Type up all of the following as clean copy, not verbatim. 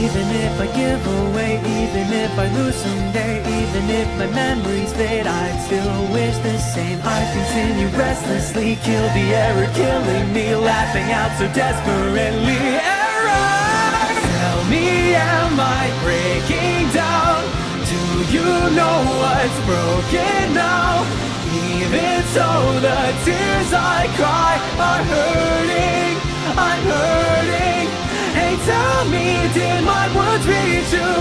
Even if I give away, even if I lose someday, even if my memories fade, I'd still wish the same. I continue restlessly, kill the error, killing me, laughing out so desperately. Error! Tell me, am I breaking down? Do you know what's broken now? Even so, the tears I cry are hurting, I'm hurting. Hey, tell me, did my words reach you?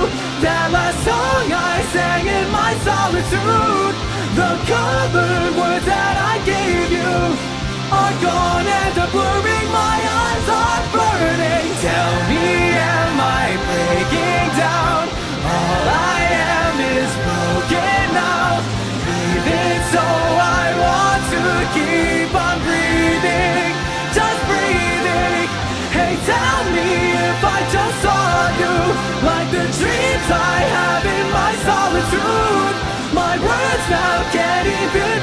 That last song I sang in my solitude, the colored words that I gave you are gone and are blurring, my eyes are burning. Tell me, am I breaking down? All I am is broken now. Even so, I want to keep on breathing, just breathing. Hey, tell me if I just saw you, like the dreams I have in my solitude. My words now can't even